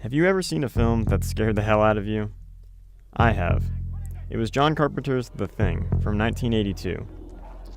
Have you ever seen a film that scared the hell out of you? I have. It was John Carpenter's The Thing from 1982.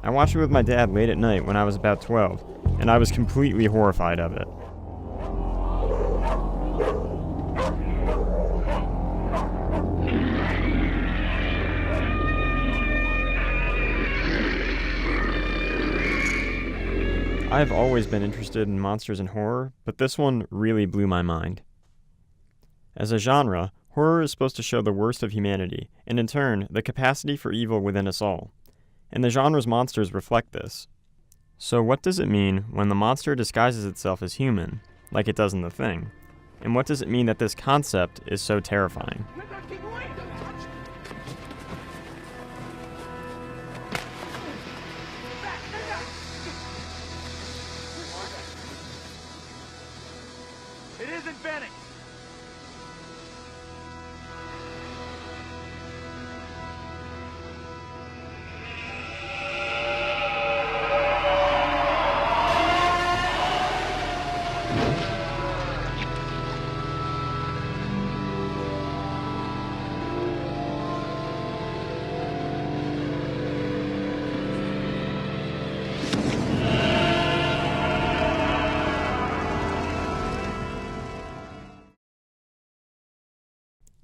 I watched it with my dad late at night when I was about 12, and I was completely horrified of it. I've always been interested in monsters and horror, but this one really blew my mind. As a genre, horror is supposed to show the worst of humanity, and in turn, the capacity for evil within us all. And the genre's monsters reflect this. So what does it mean when the monster disguises itself as human, like it does in The Thing? And what does it mean that this concept is so terrifying? It isn't Benny!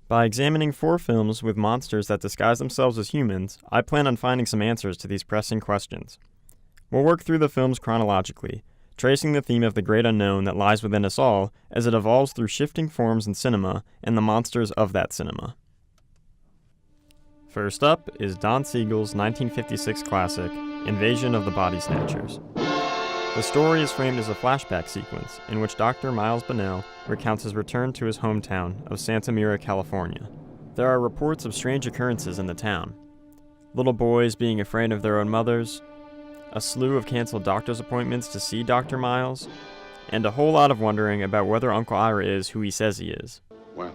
By examining 4 films with monsters that disguise themselves as humans, I plan on finding some answers to these pressing questions. We'll work through the films chronologically, tracing the theme of the great unknown that lies within us all as it evolves through shifting forms in cinema and the monsters of that cinema. First up is Don Siegel's 1956 classic, Invasion of the Body Snatchers. The story is framed as a flashback sequence in which Dr. Miles Bennell recounts his return to his hometown of Santa Mira, California. There are reports of strange occurrences in the town. Little boys being afraid of their own mothers, a slew of canceled doctor's appointments to see Dr. Miles, and a whole lot of wondering about whether Uncle Ira is who he says he is. Well,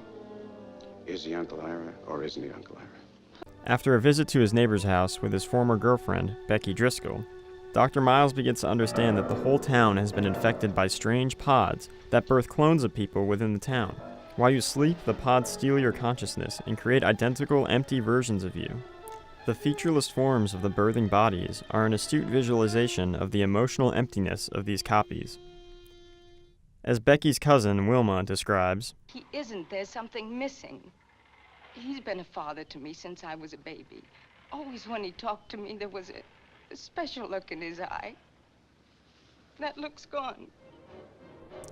is he Uncle Ira or isn't he Uncle Ira? After a visit to his neighbor's house with his former girlfriend, Becky Driscoll, Dr. Miles begins to understand that the whole town has been infected by strange pods that birth clones of people within the town. While you sleep, the pods steal your consciousness and create identical, empty versions of you. The featureless forms of the birthing bodies are an astute visualization of the emotional emptiness of these copies. As Becky's cousin, Wilma, describes, "He isn't. There's something missing. He's been a father to me since I was a baby. Always when he talked to me, there was a special look in his eye. That look's gone."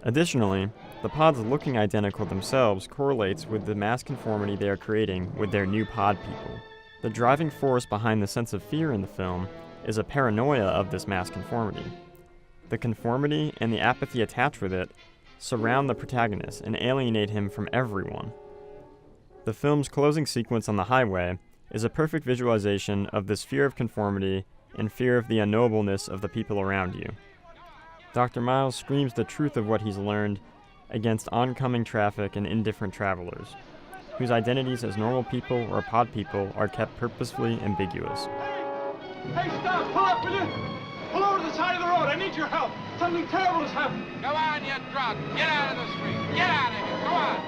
Additionally, the pods looking identical themselves correlates with the mass conformity they are creating with their new pod people. The driving force behind the sense of fear in the film is a paranoia of this mass conformity. The conformity and the apathy attached with it surround the protagonist and alienate him from everyone. The film's closing sequence on the highway is a perfect visualization of this fear of conformity and fear of the unknowableness of the people around you. Dr. Miles screams the truth of what he's learned against oncoming traffic and indifferent travelers, whose identities as normal people or pod people are kept purposefully ambiguous. Hey, stop! Pull up, will you? Pull over to the side of the road. I need your help. Something terrible has happened. Come on, you drunk. Get out of the street. Get out of here. Come on.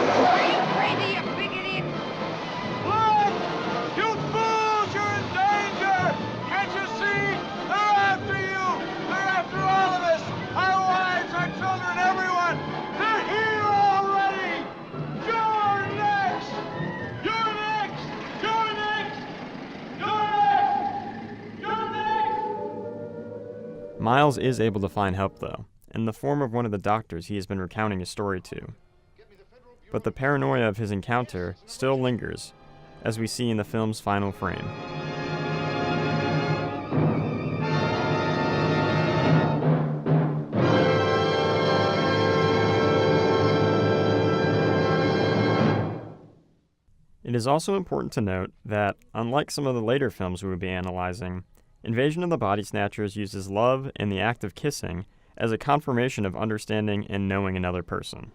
Are you crazy, you big idiot? Look! You fools! You're in danger! Can't you see? They're after you! They're after all of us! Our wives, our children, everyone! They're here already! You're next! You're next! You're next! You're next! You're next! Miles is able to find help, though, in the form of one of the doctors he has been recounting his story to. But the paranoia of his encounter still lingers, as we see in the film's final frame. It is also important to note that, unlike some of the later films we will be analyzing, Invasion of the Body Snatchers uses love and the act of kissing as a confirmation of understanding and knowing another person.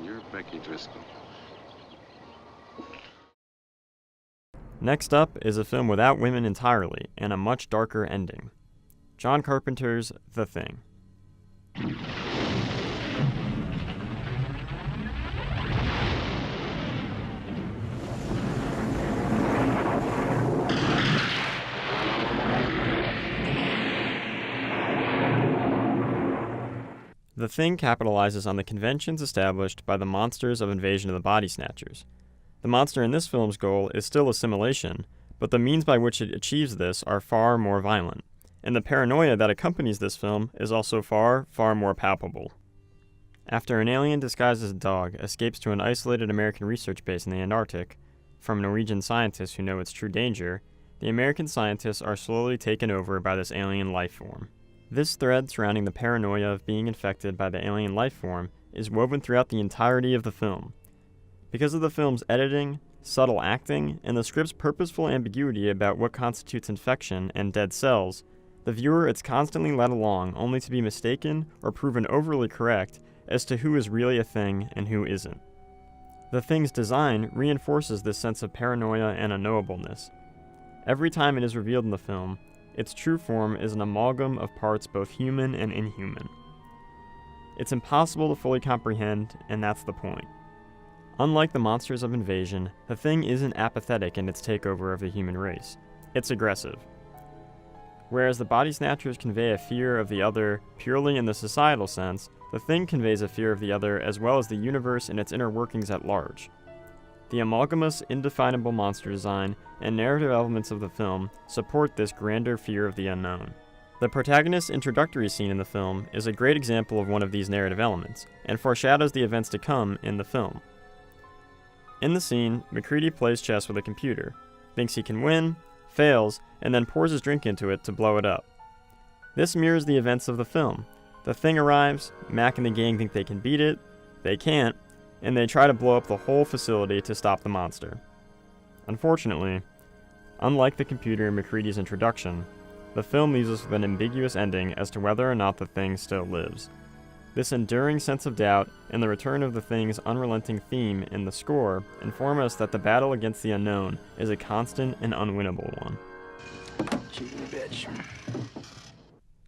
You're Becky Driscoll. Next up is a film without women entirely and a much darker ending. John Carpenter's The Thing. The Thing capitalizes on the conventions established by the monsters of Invasion of the Body Snatchers. The monster in this film's goal is still assimilation, but the means by which it achieves this are far more violent, and the paranoia that accompanies this film is also far, far more palpable. After an alien disguised as a dog escapes to an isolated American research base in the Antarctic from Norwegian scientists who know its true danger, the American scientists are slowly taken over by this alien life form. This thread surrounding the paranoia of being infected by the alien life form is woven throughout the entirety of the film. Because of the film's editing, subtle acting, and the script's purposeful ambiguity about what constitutes infection and dead cells, the viewer is constantly led along only to be mistaken or proven overly correct as to who is really a thing and who isn't. The Thing's design reinforces this sense of paranoia and unknowableness. Every time it is revealed in the film, its true form is an amalgam of parts both human and inhuman. It's impossible to fully comprehend, and that's the point. Unlike the monsters of Invasion, the Thing isn't apathetic in its takeover of the human race. It's aggressive. Whereas the Body Snatchers convey a fear of the other purely in the societal sense, the Thing conveys a fear of the other as well as the universe and its inner workings at large. The amalgamous, indefinable monster design and narrative elements of the film support this grander fear of the unknown. The protagonist's introductory scene in the film is a great example of one of these narrative elements, and foreshadows the events to come in the film. In the scene, MacReady plays chess with a computer, thinks he can win, fails, and then pours his drink into it to blow it up. This mirrors the events of the film. The Thing arrives, Mac and the gang think they can beat it, they can't, and they try to blow up the whole facility to stop the monster. Unfortunately, unlike the computer in MacReady's introduction, the film leaves us with an ambiguous ending as to whether or not the Thing still lives. This enduring sense of doubt and the return of the Thing's unrelenting theme in the score inform us that the battle against the unknown is a constant and unwinnable one. Cheating bitch.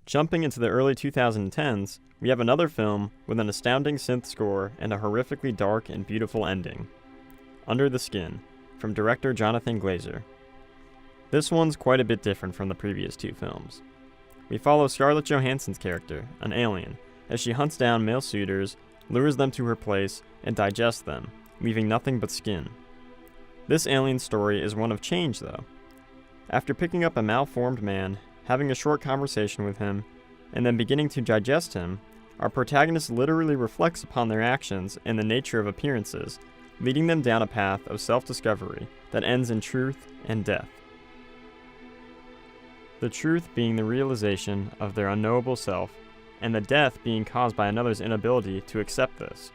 Jumping into the early 2010s, we have another film with an astounding synth score and a horrifically dark and beautiful ending. Under the Skin, from director Jonathan Glazer. This one's quite a bit different from the previous two films. We follow Scarlett Johansson's character, an alien, as she hunts down male suitors, lures them to her place, and digests them, leaving nothing but skin. This alien story is one of change, though. After picking up a malformed man, having a short conversation with him, and then beginning to digest him, our protagonist literally reflects upon their actions and the nature of appearances, leading them down a path of self-discovery that ends in truth and death. The truth being the realization of their unknowable self, and the death being caused by another's inability to accept this.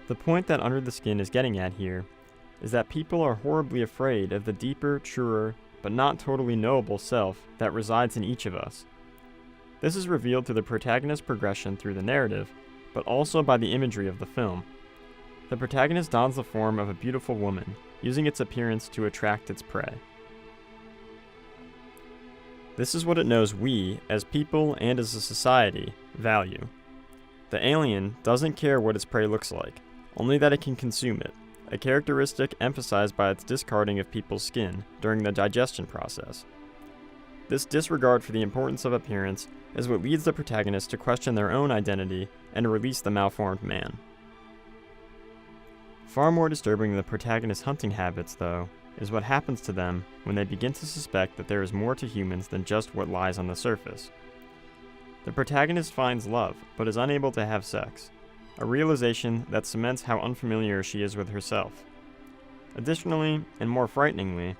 The point that Under the Skin is getting at here is that people are horribly afraid of the deeper, truer, but not totally knowable self that resides in each of us. This is revealed through the protagonist's progression through the narrative, but also by the imagery of the film. The protagonist dons the form of a beautiful woman, using its appearance to attract its prey. This is what it knows we, as people and as a society, value. The alien doesn't care what its prey looks like, only that it can consume it, a characteristic emphasized by its discarding of people's skin during the digestion process. This disregard for the importance of appearance is what leads the protagonist to question their own identity and release the malformed man. Far more disturbing than the protagonist's hunting habits, though, is what happens to them when they begin to suspect that there is more to humans than just what lies on the surface. The protagonist finds love, but is unable to have sex, a realization that cements how unfamiliar she is with herself. Additionally, and more frighteningly,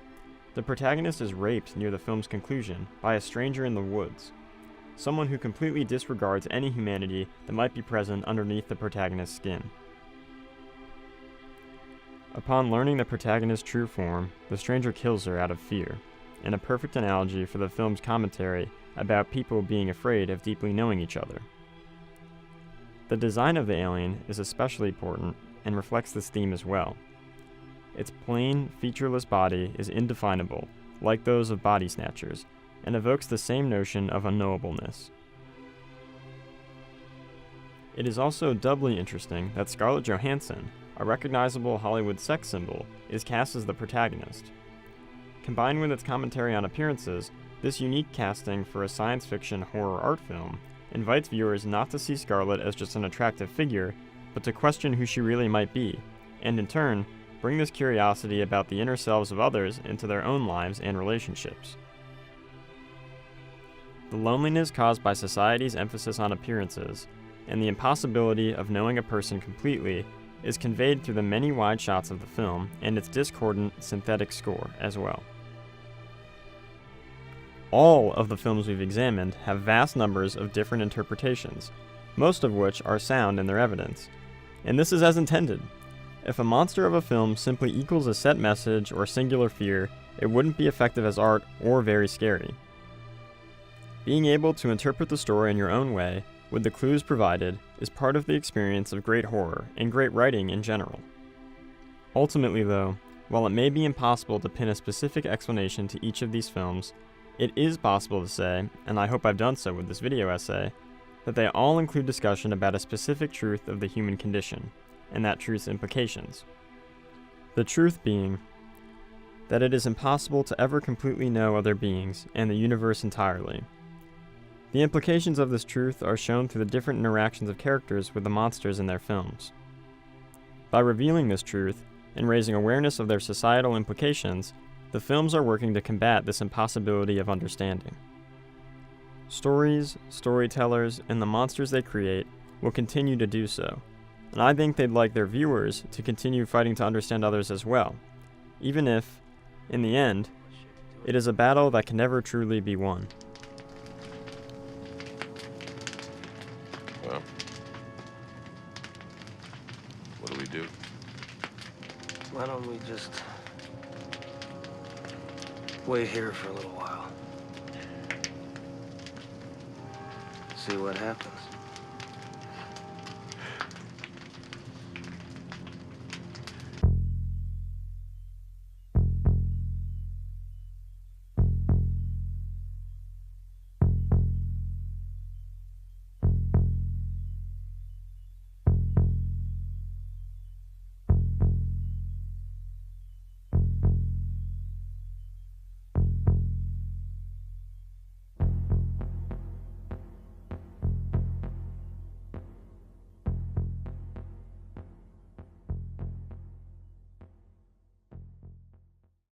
the protagonist is raped near the film's conclusion by a stranger in the woods, someone who completely disregards any humanity that might be present underneath the protagonist's skin. Upon learning the protagonist's true form, the stranger kills her out of fear, in a perfect analogy for the film's commentary about people being afraid of deeply knowing each other. The design of the alien is especially important and reflects this theme as well. Its plain, featureless body is indefinable, like those of Body Snatchers, and evokes the same notion of unknowableness. It is also doubly interesting that Scarlett Johansson, a recognizable Hollywood sex symbol, is cast as the protagonist. Combined with its commentary on appearances, this unique casting for a science fiction horror art film invites viewers not to see Scarlett as just an attractive figure, but to question who she really might be, and in turn, bring this curiosity about the inner selves of others into their own lives and relationships. The loneliness caused by society's emphasis on appearances, and the impossibility of knowing a person completely, is conveyed through the many wide shots of the film and its discordant synthetic score as well. All of the films we've examined have vast numbers of different interpretations, most of which are sound in their evidence. And this is as intended. If a monster of a film simply equals a set message or singular fear, it wouldn't be effective as art or very scary. Being able to interpret the story in your own way, with the clues provided, is part of the experience of great horror and great writing in general. Ultimately though, while it may be impossible to pin a specific explanation to each of these films, it is possible to say, and I hope I've done so with this video essay, that they all include discussion about a specific truth of the human condition, and that truth's implications. The truth being that it is impossible to ever completely know other beings and the universe entirely. The implications of this truth are shown through the different interactions of characters with the monsters in their films. By revealing this truth and raising awareness of their societal implications, the films are working to combat this impossibility of understanding. Stories, storytellers, and the monsters they create will continue to do so, and I think they'd like their viewers to continue fighting to understand others as well, even if, in the end, it is a battle that can never truly be won. Well, what do we do? Why don't we just wait here for a little while? See what happens.